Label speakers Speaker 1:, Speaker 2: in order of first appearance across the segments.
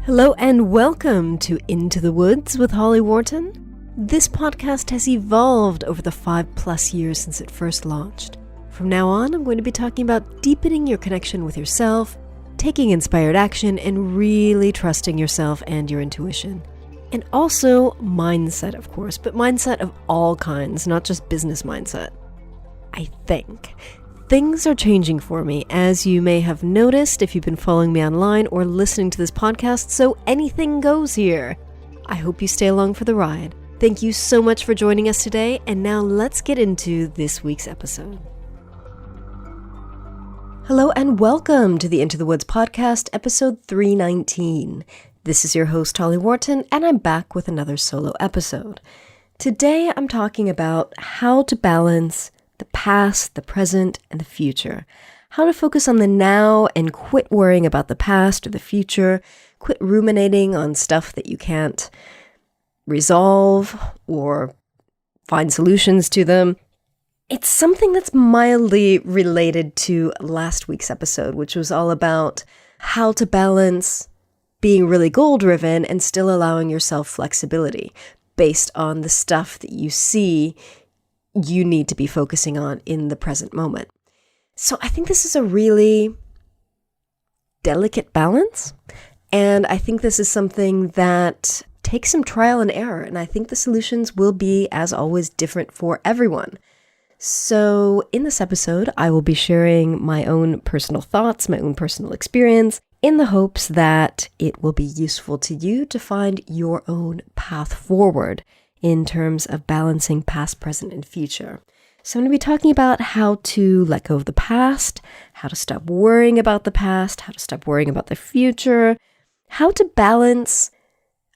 Speaker 1: Hello and welcome to Into the Woods with Holly Worton. This podcast has evolved over the 5+ years since it first launched. From now on, I'm going to be talking about deepening your connection with yourself, taking inspired action, and really trusting yourself and your intuition. And also mindset, of course, but mindset of all kinds, not just business mindset. I think. Things are changing for me, as you may have noticed if you've been following me online or listening to this podcast, so anything goes here. I hope you stay along for the ride. Thank you so much for joining us today, and now let's get into this week's episode. Hello and welcome to the Into the Woods podcast, episode 319. This is your host, Holly Worton, and I'm back with another solo episode. Today I'm talking about how to balance the past, the present, and the future. How to focus on the now and quit worrying about the past or the future. Quit ruminating on stuff that you can't resolve or find solutions to them. It's something that's mildly related to last week's episode, which was all about how to balance being really goal-driven and still allowing yourself flexibility based on the stuff that you see you need to be focusing on in the present moment. So I think this is a really delicate balance, and I think this is something that takes some trial and error, and I think the solutions will be, as always, different for everyone. So in this episode, I will be sharing my own personal thoughts, my own personal experience, in the hopes that it will be useful to you to find your own path forward in terms of balancing past, present, and future. So I'm going to be talking about how to let go of the past, how to stop worrying about the past, how to stop worrying about the future, how to balance,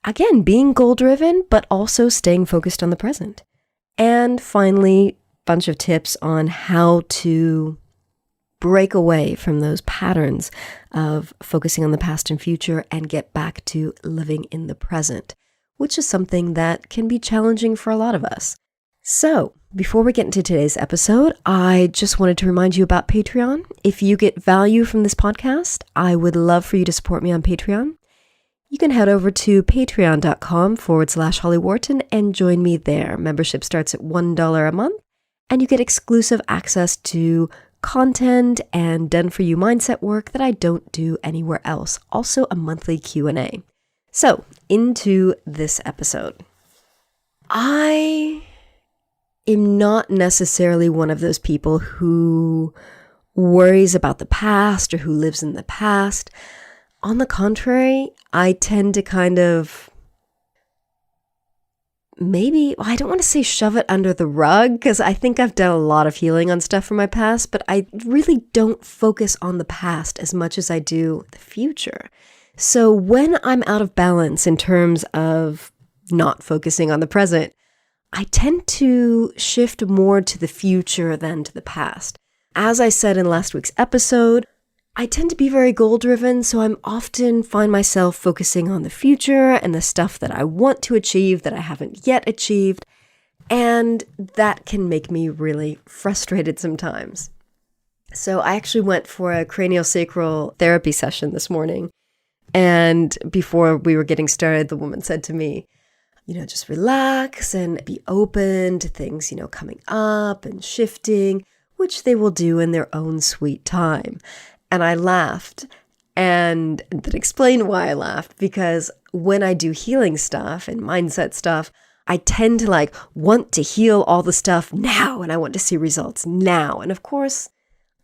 Speaker 1: again, being goal-driven, but also staying focused on the present. And finally, a bunch of tips on how to break away from those patterns of focusing on the past and future and get back to living in the present, which is something that can be challenging for a lot of us. So, before we get into today's episode, I just wanted to remind you about Patreon. If you get value from this podcast, I would love for you to support me on Patreon. You can head over to patreon.com/Holly Worton and join me there. Membership starts at $1 a month, and you get exclusive access to content and done-for-you mindset work that I don't do anywhere else. Also, a monthly Q&A. So, into this episode. I am not necessarily one of those people who worries about the past or who lives in the past. On the contrary, I tend to kind of I don't want to say shove it under the rug, because I think I've done a lot of healing on stuff from my past, but I really don't focus on the past as much as I do the future. So when I'm out of balance in terms of not focusing on the present, I tend to shift more to the future than to the past. As I said in last week's episode, I tend to be very goal-driven, so I'm often find myself focusing on the future and the stuff that I want to achieve that I haven't yet achieved, and that can make me really frustrated sometimes. So I actually went for a craniosacral therapy session this morning. And before we were getting started, the woman said to me, just relax and be open to things, coming up and shifting, which they will do in their own sweet time. And I laughed and then explained why I laughed, because when I do healing stuff and mindset stuff, I tend to want to heal all the stuff now, and I want to see results now. And of course,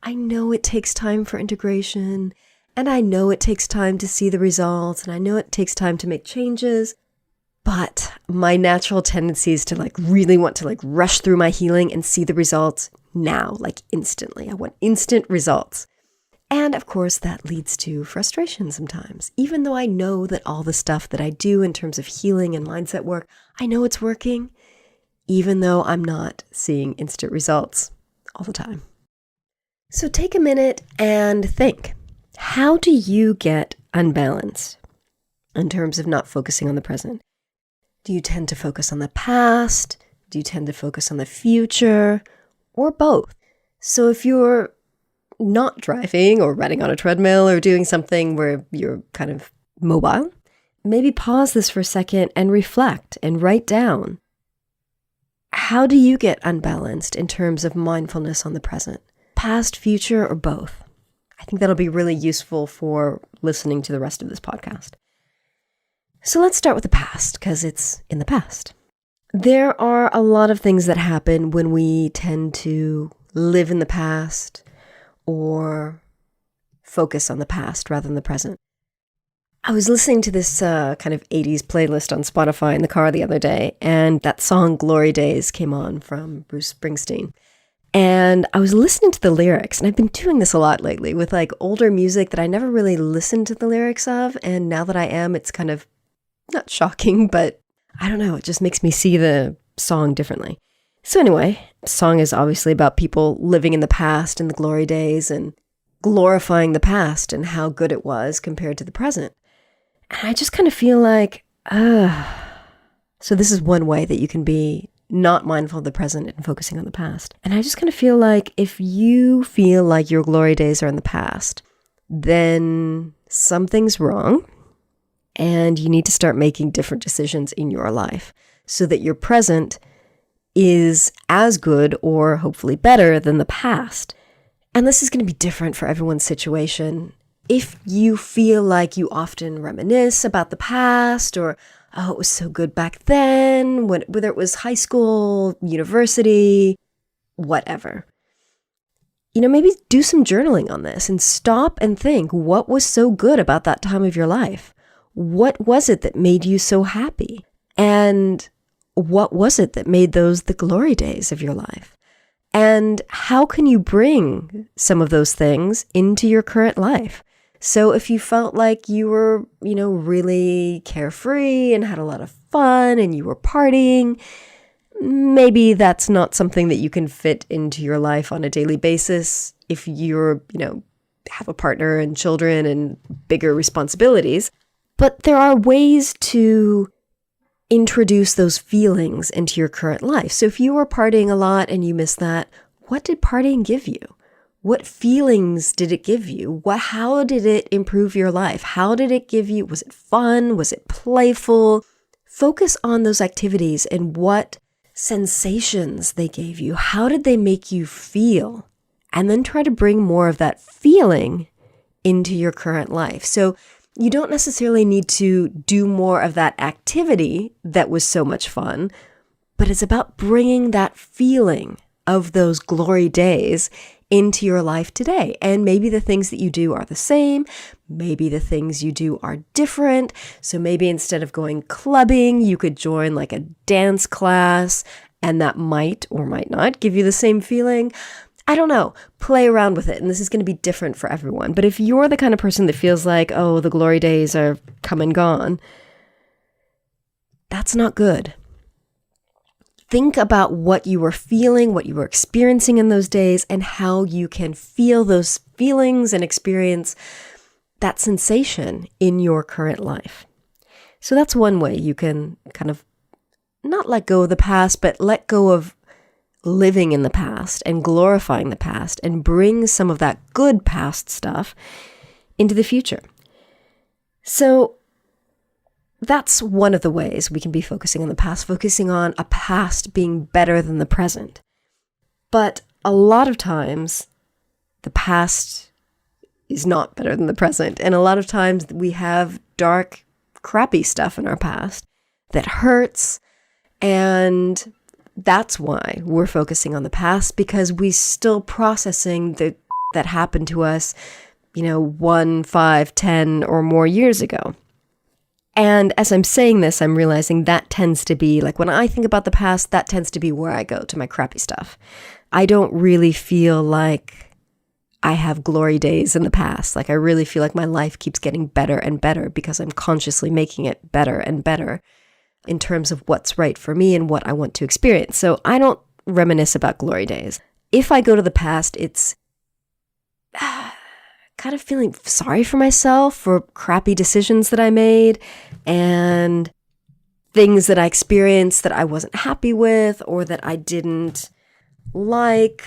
Speaker 1: I know it takes time for integration, and I know it takes time to see the results, and I know it takes time to make changes, but my natural tendency is to really want to rush through my healing and see the results now, instantly. I want instant results. And of course, that leads to frustration sometimes. Even though I know that all the stuff that I do in terms of healing and mindset work, I know it's working, even though I'm not seeing instant results all the time. So take a minute and think. How do you get unbalanced in terms of not focusing on the present? Do you tend to focus on the past? Do you tend to focus on the future? Or both? So if you're not driving or running on a treadmill or doing something where you're kind of mobile, maybe pause this for a second and reflect and write down, how do you get unbalanced in terms of mindfulness on the present? Past, future, or both? I think that'll be really useful for listening to the rest of this podcast. So let's start with the past, because it's in the past. There are a lot of things that happen when we tend to live in the past or focus on the past rather than the present. I was listening to this kind of 80s playlist on Spotify in the car the other day, and that song Glory Days came on from Bruce Springsteen. And I was listening to the lyrics, and I've been doing this a lot lately with like older music that I never really listened to the lyrics of, and now that I am, it's kind of not shocking, but I don't know, it just makes me see the song differently. So anyway, the song is obviously about people living in the past and the glory days and glorifying the past and how good it was compared to the present. And I just kind of feel like, so this is one way that you can be not mindful of the present and focusing on the past. And I just kind of feel like if you feel like your glory days are in the past, then something's wrong and you need to start making different decisions in your life so that your present is as good or hopefully better than the past. And this is going to be different for everyone's situation. If you feel like you often reminisce about the past or, oh, it was so good back then, whether it was high school, university, whatever. Maybe do some journaling on this and stop and think, what was so good about that time of your life? What was it that made you so happy? And what was it that made those the glory days of your life? And how can you bring some of those things into your current life? So if you felt like you were, really carefree and had a lot of fun and you were partying, maybe that's not something that you can fit into your life on a daily basis. If you're, have a partner and children and bigger responsibilities. But there are ways to introduce those feelings into your current life. So if you were partying a lot and you miss that, what did partying give you? What feelings did it give you? How did it improve your life? How did it give you? Was it fun? Was it playful? Focus on those activities and what sensations they gave you. How did they make you feel? And then try to bring more of that feeling into your current life. So you don't necessarily need to do more of that activity that was so much fun, but it's about bringing that feeling of those glory days into your life today. And maybe the things that you do are the same. Maybe the things you do are different. So maybe instead of going clubbing, you could join like a dance class, and that might or might not give you the same feeling. I don't know. Play around with it. And this is going to be different for everyone. But if you're the kind of person that feels like, oh, the glory days are come and gone, that's not good. Think about what you were feeling, what you were experiencing in those days, and how you can feel those feelings and experience that sensation in your current life. So that's one way you can kind of not let go of the past, but let go of living in the past and glorifying the past and bring some of that good past stuff into the future. So that's one of the ways we can be focusing on the past, focusing on a past being better than the present. But a lot of times, the past is not better than the present. And a lot of times we have dark, crappy stuff in our past that hurts. And that's why we're focusing on the past, because we're still processing that happened to us, 1, 5, 10 or more years ago. And as I'm saying this, I'm realizing that tends to be, like when I think about the past, that tends to be where I go to my crappy stuff. I don't really feel like I have glory days in the past. Like I really feel like my life keeps getting better and better because I'm consciously making it better and better in terms of what's right for me and what I want to experience. So I don't reminisce about glory days. If I go to the past, it's kind of feeling sorry for myself for crappy decisions that I made and things that I experienced that I wasn't happy with or that I didn't like.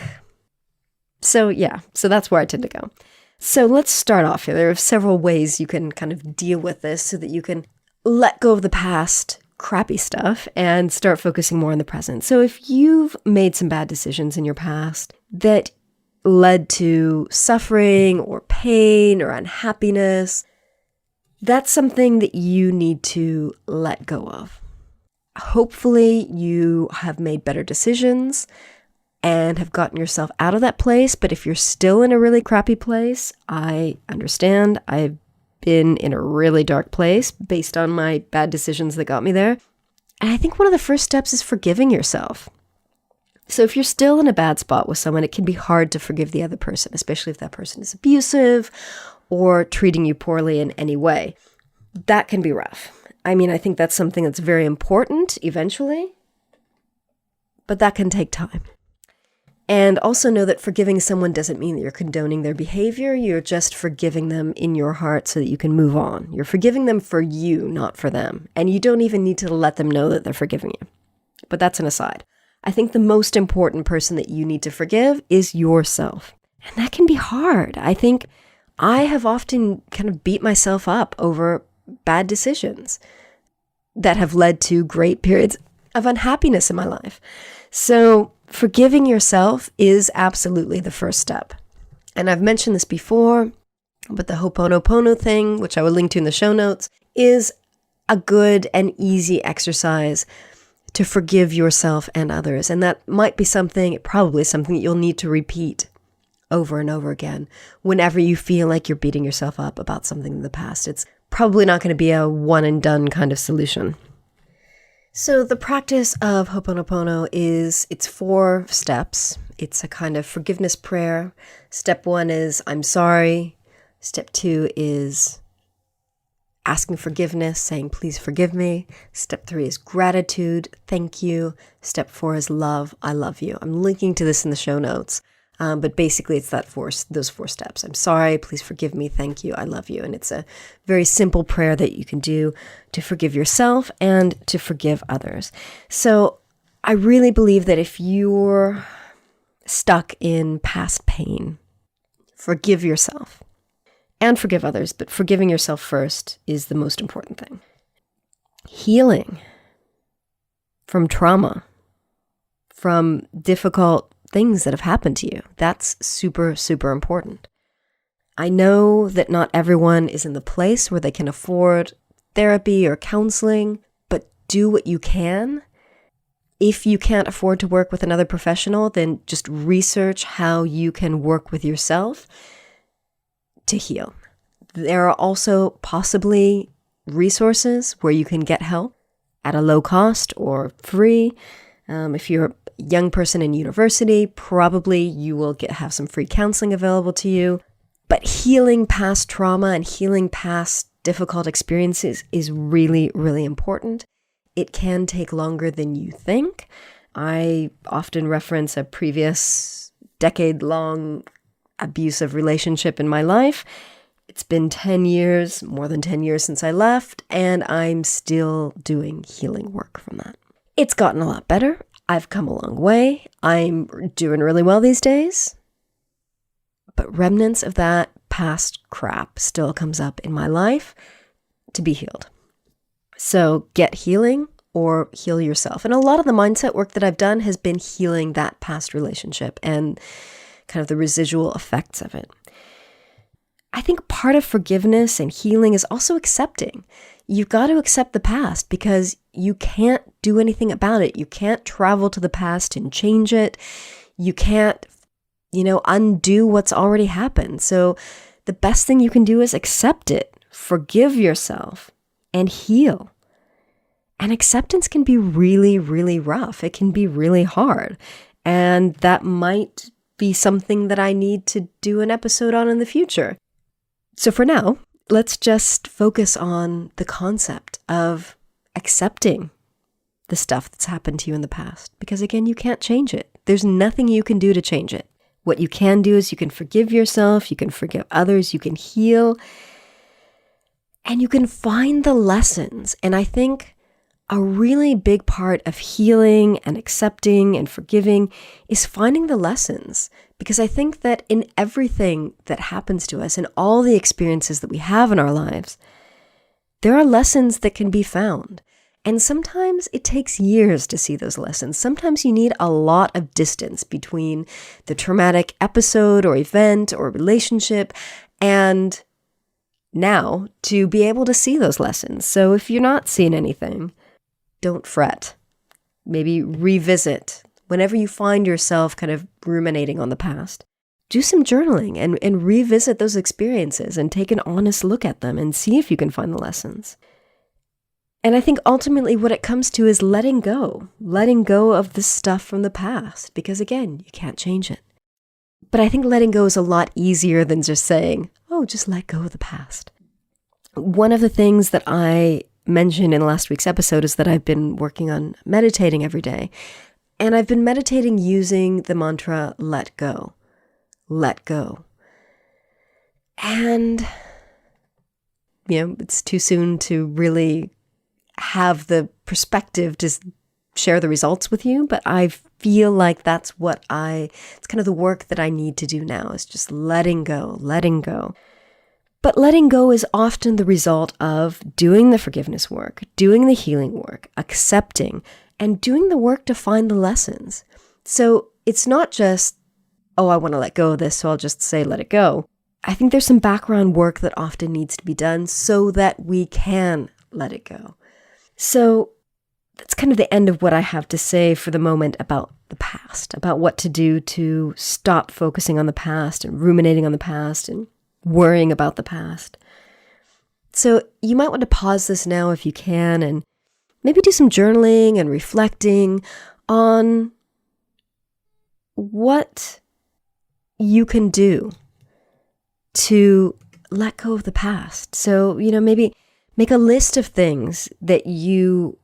Speaker 1: So that's where I tend to go. So let's start off here. There are several ways you can kind of deal with this so that you can let go of the past crappy stuff and start focusing more on the present. So if you've made some bad decisions in your past that led to suffering or pain or unhappiness, that's something that you need to let go of. Hopefully you have made better decisions and have gotten yourself out of that place. But if you're still in a really crappy place, I understand. I've been in a really dark place based on my bad decisions that got me there. And I think one of the first steps is forgiving yourself. So if you're still in a bad spot with someone, it can be hard to forgive the other person, especially if that person is abusive or treating you poorly in any way. That can be rough. I mean, I think that's something that's very important eventually, but that can take time. And also know that forgiving someone doesn't mean that you're condoning their behavior. You're just forgiving them in your heart so that you can move on. You're forgiving them for you, not for them. And you don't even need to let them know that they're forgiving you. But that's an aside. I think the most important person that you need to forgive is yourself. And that can be hard. I think I have often kind of beat myself up over bad decisions that have led to great periods of unhappiness in my life. So forgiving yourself is absolutely the first step. And I've mentioned this before, but the Ho'oponopono thing, which I will link to in the show notes, is a good and easy exercise to forgive yourself and others. And that might be something, probably something that you'll need to repeat over and over again whenever you feel like you're beating yourself up about something in the past. It's probably not going to be a one and done kind of solution. So the practice of Ho'oponopono it's 4 steps. It's a kind of forgiveness prayer. Step 1 is, I'm sorry. Step 2 is asking forgiveness, saying, please forgive me. Step 3 is gratitude, thank you. Step 4 is love, I love you. I'm linking to this in the show notes. But basically it's those 4 steps. I'm sorry, please forgive me, thank you, I love you. And it's a very simple prayer that you can do to forgive yourself and to forgive others. So I really believe that if you're stuck in past pain, forgive yourself and forgive others, but forgiving yourself first is the most important thing. Healing from trauma, from difficult things that have happened to you. That's super, super important. I know that not everyone is in the place where they can afford therapy or counseling, but do what you can. If you can't afford to work with another professional, then just research how you can work with yourself to heal. There are also possibly resources where you can get help at a low cost or free. If you're a young person in university, probably you will have some free counseling available to you. But healing past trauma and healing past difficult experiences is really, really important. It can take longer than you think. I often reference a previous decade-long abusive relationship in my life. It's been 10 years, more than 10 years since I left, and I'm still doing healing work from that. It's gotten a lot better. I've come a long way. I'm doing really well these days. But remnants of that past crap still comes up in my life to be healed. So get healing or heal yourself. And a lot of the mindset work that I've done has been healing that past relationship and kind of the residual effects of it. I think part of forgiveness and healing is also accepting. You've got to accept the past because you can't do anything about it. You can't travel to the past and change it. You can't, undo what's already happened. So the best thing you can do is accept it, forgive yourself, and heal. And acceptance can be really, really rough. It can be really hard. And that might be something that I need to do an episode on in the future. So for now, let's just focus on the concept of accepting the stuff that's happened to you in the past. Because again, you can't change it. There's nothing you can do to change it. What you can do is you can forgive yourself, you can forgive others, you can heal, and you can find the lessons. And I think a really big part of healing and accepting and forgiving is finding the lessons. Because I think that in everything that happens to us, in all the experiences that we have in our lives, There are lessons that can be found. And sometimes it takes years to see those lessons. Sometimes you need a lot of distance between the traumatic episode or event or relationship and now to be able to see those lessons. So if you're not seeing anything, don't fret. Maybe revisit whenever you find yourself kind of ruminating on the past. Do some journaling and revisit those experiences and take an honest look at them and see if you can find the lessons. And I think ultimately what it comes to is letting go of the stuff from the past, because again, you can't change it. But I think letting go is a lot easier than just saying, oh, just let go of the past. One of the things that I mentioned in last week's episode is that I've been working on meditating every day. And I've been meditating using the mantra, let go, let go. And, it's too soon to really have the perspective to share the results with you, but I feel like it's kind of the work that I need to do now is just letting go. But letting go is often the result of doing the forgiveness work, doing the healing work, accepting, and doing the work to find the lessons. So it's not just, oh, I want to let go of this, so I'll just say, let it go. I think there's some background work that often needs to be done so that we can let it go. So that's kind of the end of what I have to say for the moment about the past, about what to do to stop focusing on the past and ruminating on the past and worrying about the past. So you might want to pause this now if you can and maybe do some journaling and reflecting on what you can do to let go of the past. So, maybe make a list of things that you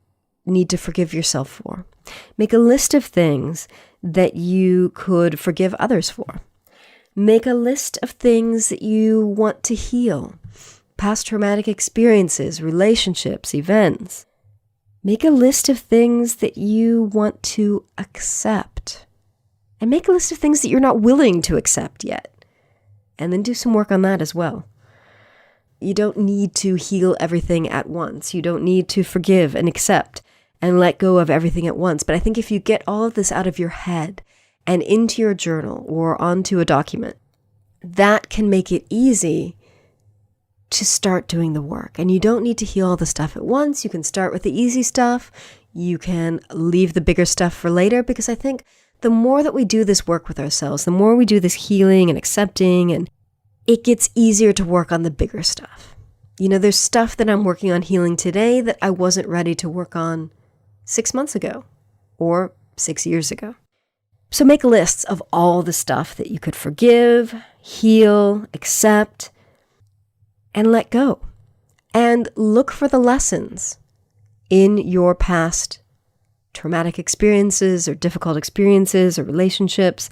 Speaker 1: need to forgive yourself for. Make a list of things that you could forgive others for. Make a list of things that you want to heal. Past traumatic experiences, relationships, events. Make a list of things that you want to accept. And make a list of things that you're not willing to accept yet. And then do some work on that as well. You don't need to heal everything at once. You don't need to forgive and accept and let go of everything at once. But I think if you get all of this out of your head and into your journal or onto a document, that can make it easy to start doing the work. And you don't need to heal all the stuff at once. You can start with the easy stuff. You can leave the bigger stuff for later, because I think the more that we do this work with ourselves, the more we do this healing and accepting, and it gets easier to work on the bigger stuff. There's stuff that I'm working on healing today that I wasn't ready to work on 6 months ago or 6 years ago. So make lists of all the stuff that you could forgive, heal, accept, and let go. And look for the lessons in your past traumatic experiences or difficult experiences or relationships,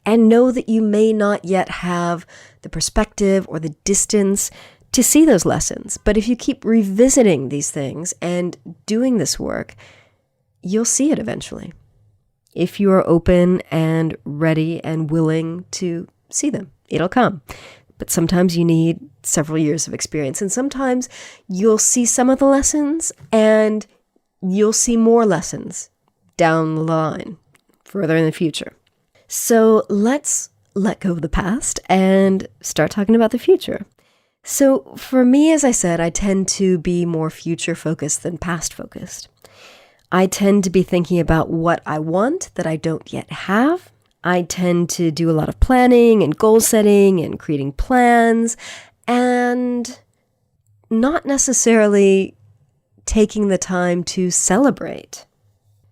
Speaker 1: and know that you may not yet have the perspective or the distance to see those lessons. But if you keep revisiting these things and doing this work, you'll see it eventually. If you are open and ready and willing to see them, it'll come. But sometimes you need several years of experience, and sometimes you'll see some of the lessons and you'll see more lessons down the line, further in the future. So let's let go of the past and start talking about the future. So for me, as I said, I tend to be more future focused than past focused. I tend to be thinking about what I want that I don't yet have. I tend to do a lot of planning and goal setting and creating plans, and not necessarily taking the time to celebrate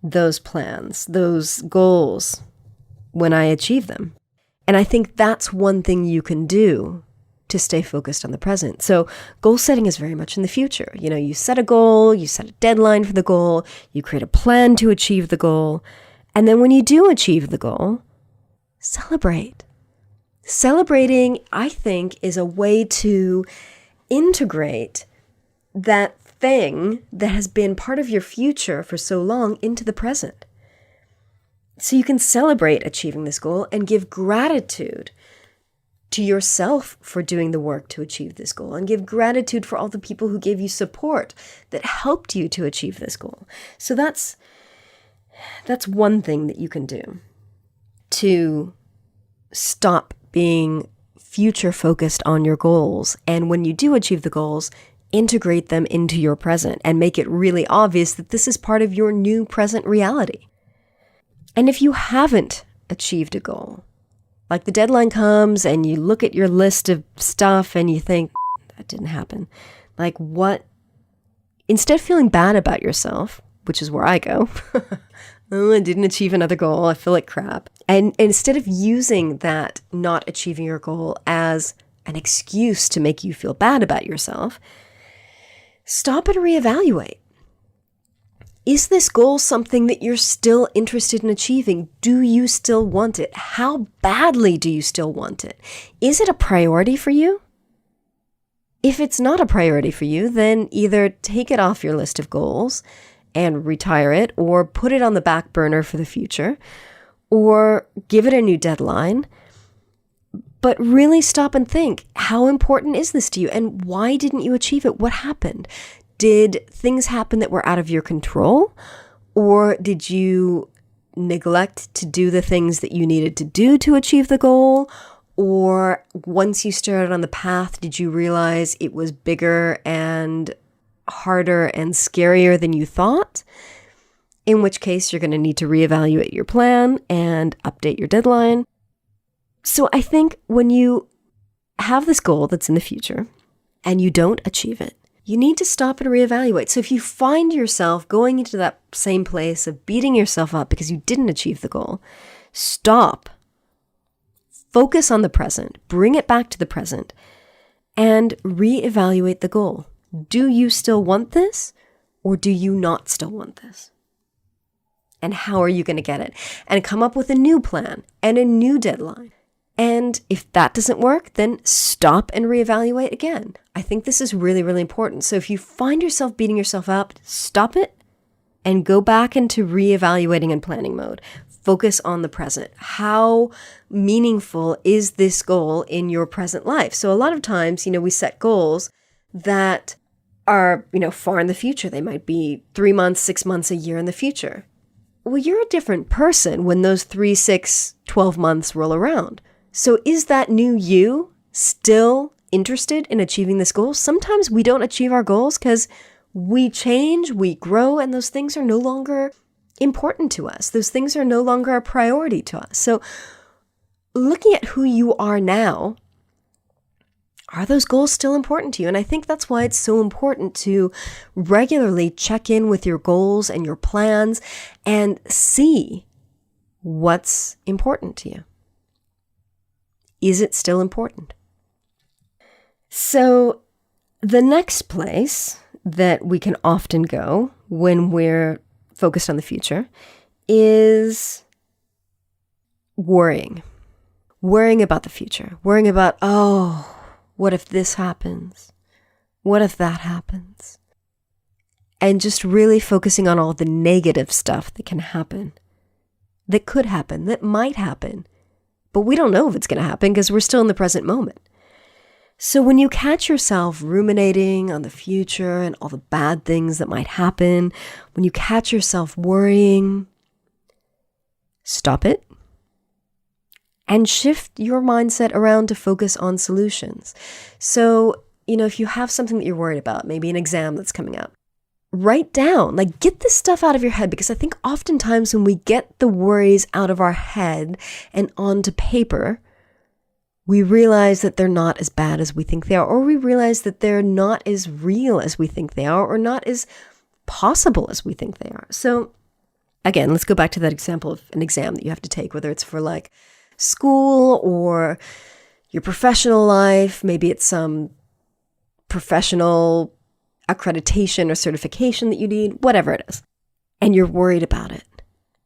Speaker 1: those plans, those goals when I achieve them. And I think that's one thing you can do to stay focused on the present. So goal setting is very much in the future. You set a goal, you set a deadline for the goal, you create a plan to achieve the goal. And then when you do achieve the goal, celebrate. Celebrating, I think, is a way to integrate that thing that has been part of your future for so long into the present. So you can celebrate achieving this goal and give gratitude to yourself for doing the work to achieve this goal, and give gratitude for all the people who gave you support that helped you to achieve this goal. So that's one thing that you can do to stop being future focused on your goals. And when you do achieve the goals, integrate them into your present and make it really obvious that this is part of your new present reality. And if you haven't achieved a goal, like the deadline comes and you look at your list of stuff and you think, that didn't happen. Like what? Instead of feeling bad about yourself, which is where I go, oh, I didn't achieve another goal, I feel like crap. And instead of using that not achieving your goal as an excuse to make you feel bad about yourself, stop and reevaluate. Is this goal something that you're still interested in achieving? Do you still want it? How badly do you still want it? Is it a priority for you? If it's not a priority for you, then either take it off your list of goals and retire it, or put it on the back burner for the future, or give it a new deadline. But really stop and think, how important is this to you? And why didn't you achieve it? What happened? Did things happen that were out of your control? Or did you neglect to do the things that you needed to do to achieve the goal? Or once you started on the path, did you realize it was bigger and harder and scarier than you thought? In which case, you're going to need to reevaluate your plan and update your deadline. So I think when you have this goal that's in the future and you don't achieve it, you need to stop and reevaluate. So if you find yourself going into that same place of beating yourself up because you didn't achieve the goal, stop, focus on the present, bring it back to the present, and reevaluate the goal. Do you still want this, or do you not still want this? And how are you going to get it? And come up with a new plan and a new deadline. And if that doesn't work, then stop and reevaluate again. I think this is really, really important. So if you find yourself beating yourself up, stop it and go back into reevaluating and planning mode. Focus on the present. How meaningful is this goal in your present life? So a lot of times, we set goals that are, far in the future. They might be 3 months, 6 months, a year in the future. Well, you're a different person when those 3, 6, 12 months roll around. So is that new you still interested in achieving this goal? Sometimes we don't achieve our goals because we change, we grow, and those things are no longer important to us. Those things are no longer a priority to us. So looking at who you are now, are those goals still important to you? And I think that's why it's so important to regularly check in with your goals and your plans and see what's important to you. Is it still important? So the next place that we can often go when we're focused on the future is worrying. Worrying about the future. Worrying about, what if this happens? What if that happens? And just really focusing on all the negative stuff that can happen, that could happen, that might happen. But we don't know if it's going to happen because we're still in the present moment. So when you catch yourself ruminating on the future and all the bad things that might happen, when you catch yourself worrying, stop it and shift your mindset around to focus on solutions. So, if you have something that you're worried about, maybe an exam that's coming up, write down, get this stuff out of your head, because I think oftentimes when we get the worries out of our head and onto paper, we realize that they're not as bad as we think they are, or we realize that they're not as real as we think they are, or not as possible as we think they are. So again, let's go back to that example of an exam that you have to take, whether it's for school or your professional life. Maybe it's some professional accreditation or certification that you need, whatever it is, and you're worried about it.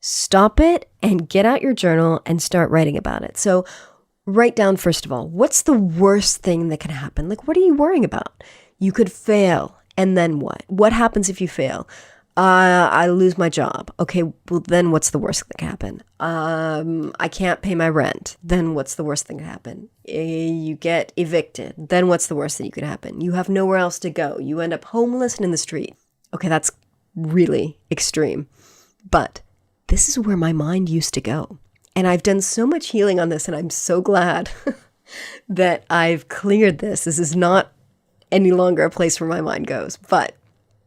Speaker 1: Stop it and get out your journal and start writing about it. So write down, first of all, what's the worst thing that can happen? What are you worrying about? You could fail, and then what? What happens if you fail? I lose my job. Okay, well then what's the worst that can happen? I can't pay my rent. Then what's the worst thing that can happen? You get evicted. Then what's the worst that could happen? You have nowhere else to go. You end up homeless and in the street. Okay, that's really extreme. But this is where my mind used to go. And I've done so much healing on this, and I'm so glad that I've cleared this. This is not any longer a place where my mind goes. But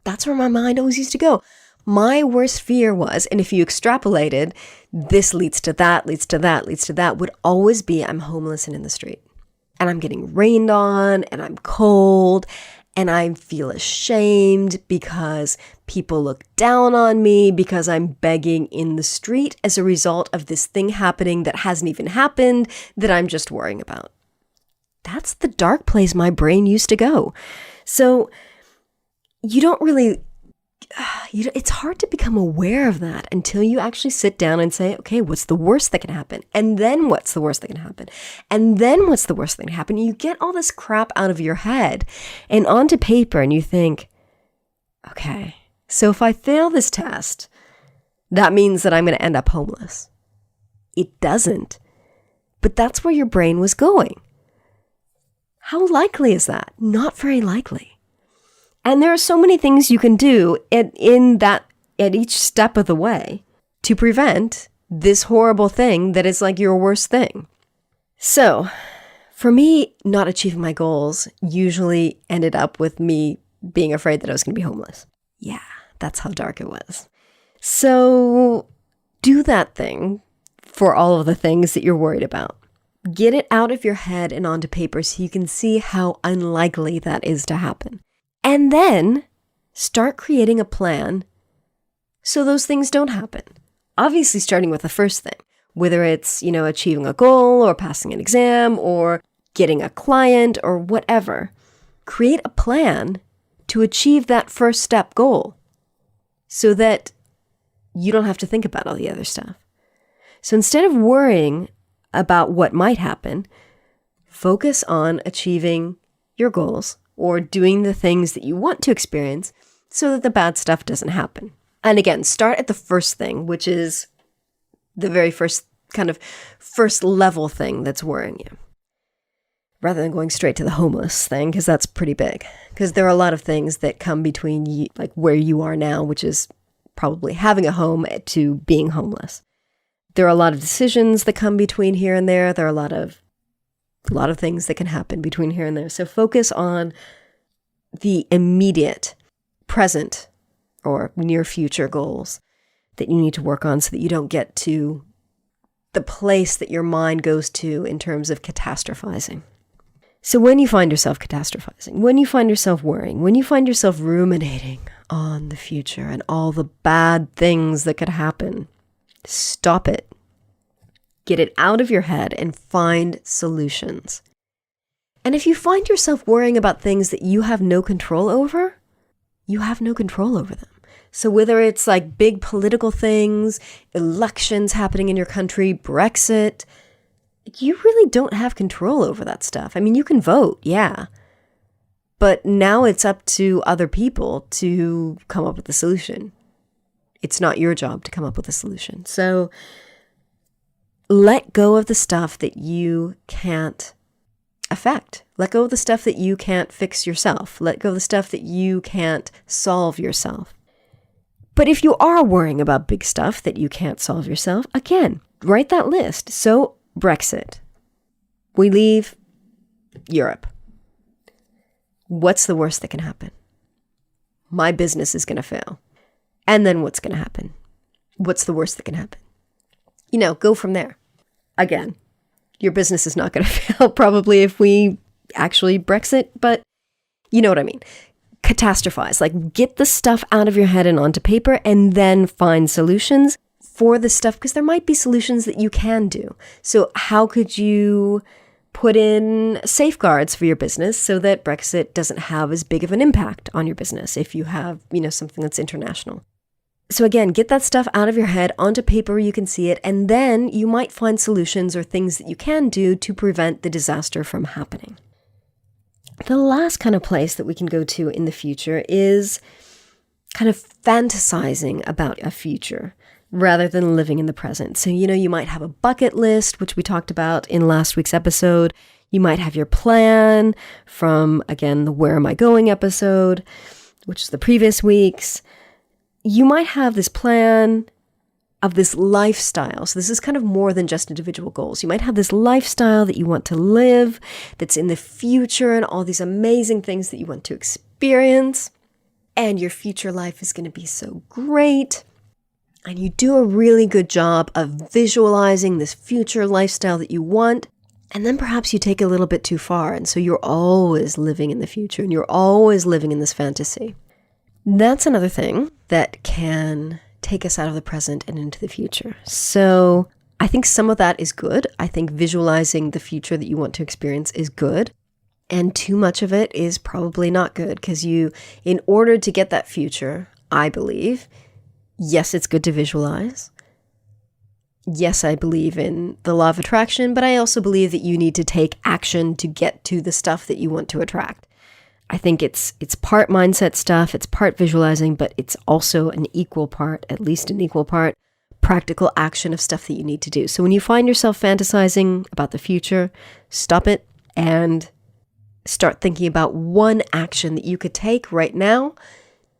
Speaker 1: that's where my mind always used to go. My worst fear was, and if you extrapolated, this leads to that, leads to that, leads to that, would always be I'm homeless and in the street. And I'm getting rained on, and I'm cold, and I feel ashamed because people look down on me because I'm begging in the street as a result of this thing happening that hasn't even happened that I'm just worrying about. That's the dark place my brain used to go. So you don't really, it's hard to become aware of that until you actually sit down and say, okay, what's the worst that can happen? And then what's the worst that can happen? And then what's the worst thing to happen? You get all this crap out of your head and onto paper, and you think, okay, so if I fail this test, that means that I'm going to end up homeless. It doesn't. But that's where your brain was going. How likely is that? Not very likely. And there are so many things you can do at each step of the way to prevent this horrible thing that is like your worst thing. So for me, not achieving my goals usually ended up with me being afraid that I was going to be homeless. Yeah, that's how dark it was. So do that thing for all of the things that you're worried about. Get it out of your head and onto paper so you can see how unlikely that is to happen. And then start creating a plan so those things don't happen. Obviously, starting with the first thing, whether it's, achieving a goal or passing an exam or getting a client or whatever. Create a plan to achieve that first step goal so that you don't have to think about all the other stuff. So instead of worrying about what might happen, focus on achieving your goals or doing the things that you want to experience so that the bad stuff doesn't happen. And again, start at the first thing, which is the very first level thing that's worrying you, rather than going straight to the homeless thing, because that's pretty big. Because there are a lot of things that come between you, like where you are now, which is probably having a home, to being homeless. There are a lot of decisions that come between here and there. There are a lot of things that can happen between here and there. So focus on the immediate, present, or near future goals that you need to work on so that you don't get to the place that your mind goes to in terms of catastrophizing. So when you find yourself catastrophizing, when you find yourself worrying, when you find yourself ruminating on the future and all the bad things that could happen, stop it. Get it out of your head and find solutions. And if you find yourself worrying about things that you have no control over, you have no control over them. So whether it's like big political things, elections happening in your country, Brexit, you really don't have control over that stuff. I mean, you can vote, yeah. But now it's up to other people to come up with a solution. It's not your job to come up with a solution. So let go of the stuff that you can't affect. Let go of the stuff that you can't fix yourself. Let go of the stuff that you can't solve yourself. But if you are worrying about big stuff that you can't solve yourself, again, write that list. So Brexit. We leave Europe. What's the worst that can happen? My business is going to fail. And then what's going to happen? What's the worst that can happen? Go from there. Again, your business is not going to fail probably if we actually Brexit, but you know what I mean. Catastrophize, like get the stuff out of your head and onto paper and then find solutions for the stuff, because there might be solutions that you can do. So how could you put in safeguards for your business so that Brexit doesn't have as big of an impact on your business if you have, something that's international? So again, get that stuff out of your head onto paper where you can see it, and then you might find solutions or things that you can do to prevent the disaster from happening. The last kind of place that we can go to in the future is kind of fantasizing about a future rather than living in the present. So, you might have a bucket list, which we talked about in last week's episode. You might have your plan from, again, the Where Am I Going episode, which is the previous week's. You might have this plan of this lifestyle. So this is kind of more than just individual goals. You might have this lifestyle that you want to live, that's in the future, and all these amazing things that you want to experience. And your future life is going to be so great. And you do a really good job of visualizing this future lifestyle that you want. And then perhaps you take it a little bit too far. And so you're always living in the future and you're always living in this fantasy. That's another thing that can take us out of the present and into the future. So I think some of that is good. I think visualizing the future that you want to experience is good. And too much of it is probably not good because in order to get that future, I believe, yes, it's good to visualize. Yes, I believe in the law of attraction, but I also believe that you need to take action to get to the stuff that you want to attract. I think it's part mindset stuff, it's part visualizing, but it's also an equal part, at least an equal part, practical action of stuff that you need to do. So when you find yourself fantasizing about the future, stop it and start thinking about one action that you could take right now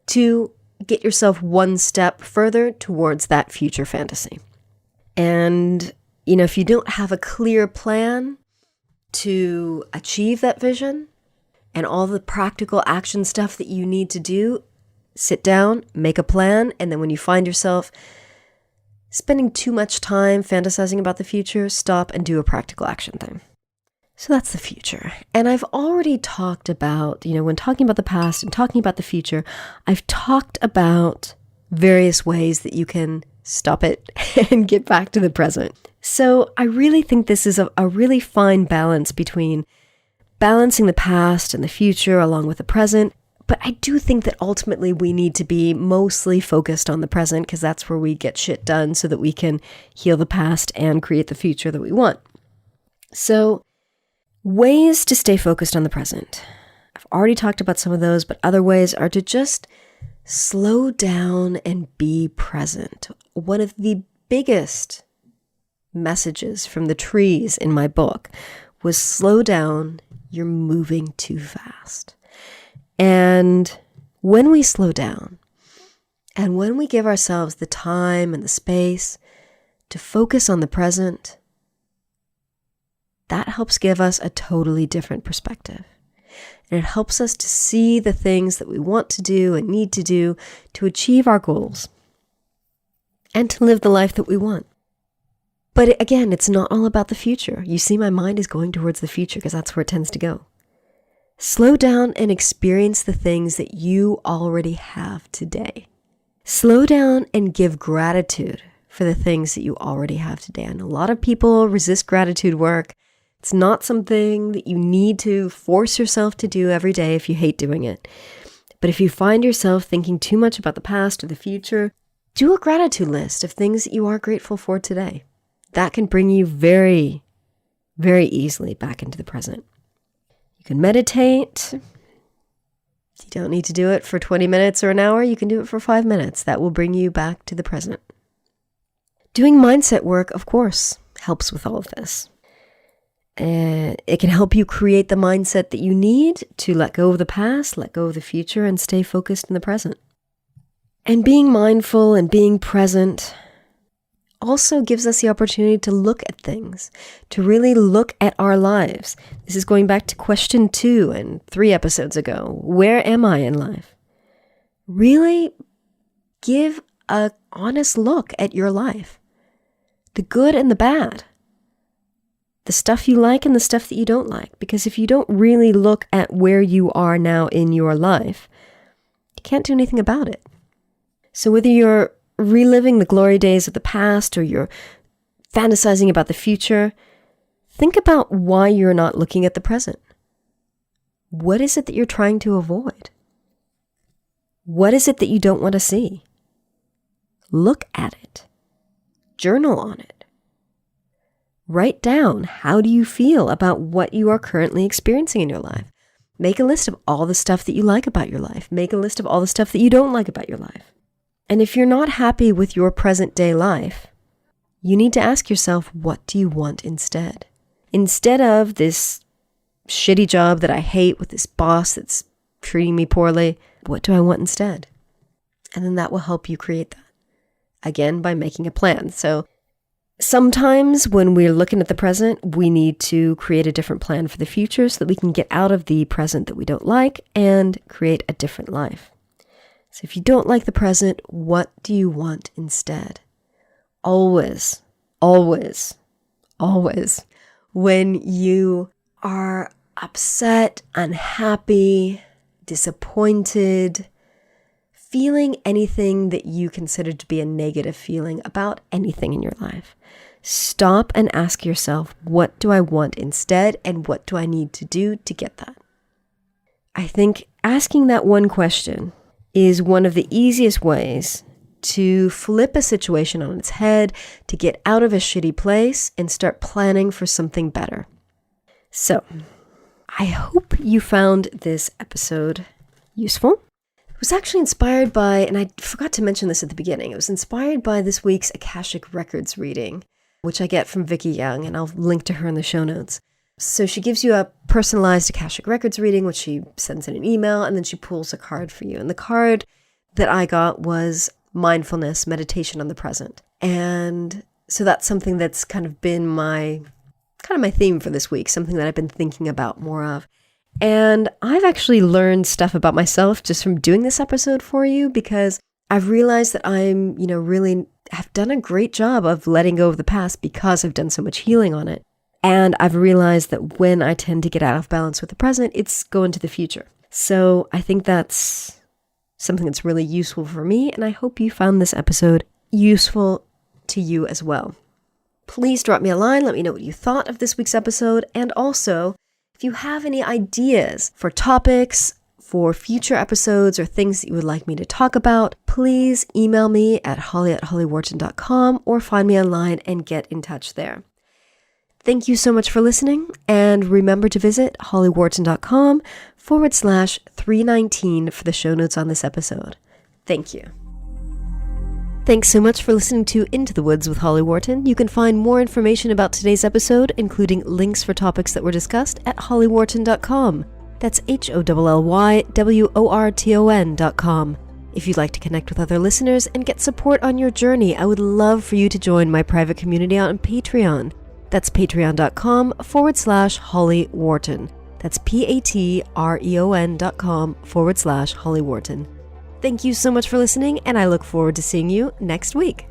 Speaker 1: to get yourself one step further towards that future fantasy. And, if you don't have a clear plan to achieve that vision and all the practical action stuff that you need to do, sit down, make a plan, and then when you find yourself spending too much time fantasizing about the future, stop and do a practical action thing. So that's the future. And I've already talked about, when talking about the past and talking about the future, I've talked about various ways that you can stop it and get back to the present. So I really think this is a really fine balance between balancing the past and the future along with the present. But I do think that ultimately we need to be mostly focused on the present because that's where we get shit done so that we can heal the past and create the future that we want. So ways to stay focused on the present. I've already talked about some of those, but other ways are to just slow down and be present. One of the biggest messages from the trees in my book was slow down, you're moving too fast. And when we slow down and when we give ourselves the time and the space to focus on the present, that helps give us a totally different perspective. And it helps us to see the things that we want to do and need to do to achieve our goals and to live the life that we want. But again, it's not all about the future. You see, my mind is going towards the future because that's where it tends to go. Slow down and experience the things that you already have today. Slow down and give gratitude for the things that you already have today. And a lot of people resist gratitude work. It's not something that you need to force yourself to do every day if you hate doing it. But if you find yourself thinking too much about the past or the future, do a gratitude list of things that you are grateful for today. That can bring you very, very easily back into the present. You can meditate. You don't need to do it for 20 minutes or an hour. You can do it for 5 minutes. That will bring you back to the present. Doing mindset work, of course, helps with all of this. It can help you create the mindset that you need to let go of the past, let go of the future, and stay focused in the present. And being mindful and being present also gives us the opportunity to look at things, to really look at our lives. This is going back to question 2 and 3 episodes ago. Where am I in life? Really give an honest look at your life. The good and the bad. The stuff you like and the stuff that you don't like. Because if you don't really look at where you are now in your life, you can't do anything about it. So whether you're reliving the glory days of the past or you're fantasizing about the future, think about why you're not looking at the present. What is it that you're trying to avoid? What is it that you don't want to see? Look at it. Journal on it. Write down, how do you feel about what you are currently experiencing in your life? Make a list of all the stuff that you like about your life. Make a list of all the stuff that you don't like about your life. And if you're not happy with your present day life, you need to ask yourself, what do you want instead? Instead of this shitty job that I hate with this boss that's treating me poorly, what do I want instead? And then that will help you create that. Again, by making a plan. So sometimes when we're looking at the present, we need to create a different plan for the future so that we can get out of the present that we don't like and create a different life. So if you don't like the present, what do you want instead? Always, always, always, when you are upset, unhappy, disappointed, feeling anything that you consider to be a negative feeling about anything in your life, stop and ask yourself, what do I want instead, and what do I need to do to get that? I think asking that one question is one of the easiest ways to flip a situation on its head, to get out of a shitty place and start planning for something better. So, I hope you found this episode useful. It was actually inspired by, and I forgot to mention this at the beginning, it was inspired by this week's Akashic Records reading, which I get from Vickie Young, and I'll link to her in the show notes. So she gives you a personalized Akashic Records reading, which she sends in an email, and then she pulls a card for you. And the card that I got was mindfulness, meditation on the present. And so that's something that's kind of been my theme for this week, something that I've been thinking about more of. And I've actually learned stuff about myself just from doing this episode for you, because I've realized that I'm, really have done a great job of letting go of the past because I've done so much healing on it. And I've realized that when I tend to get out of balance with the present, it's going to the future. So I think that's something that's really useful for me, and I hope you found this episode useful to you as well. Please drop me a line, let me know what you thought of this week's episode, and also, if you have any ideas for topics, for future episodes, or things that you would like me to talk about, please email me at holly@hollyworton.com or find me online and get in touch there. Thank you so much for listening, and remember to visit hollyworton.com/319 for the show notes on this episode. Thank you. Thanks so much for listening to Into the Woods with Holly Worton. You can find more information about today's episode, including links for topics that were discussed, at hollyworton.com. That's HOLLYWORTON.com. If you'd like to connect with other listeners and get support on your journey, I would love for you to join my private community on Patreon. That's patreon.com/Holly Worton. That's patreon.com/Holly Worton. Thank you so much for listening, and I look forward to seeing you next week.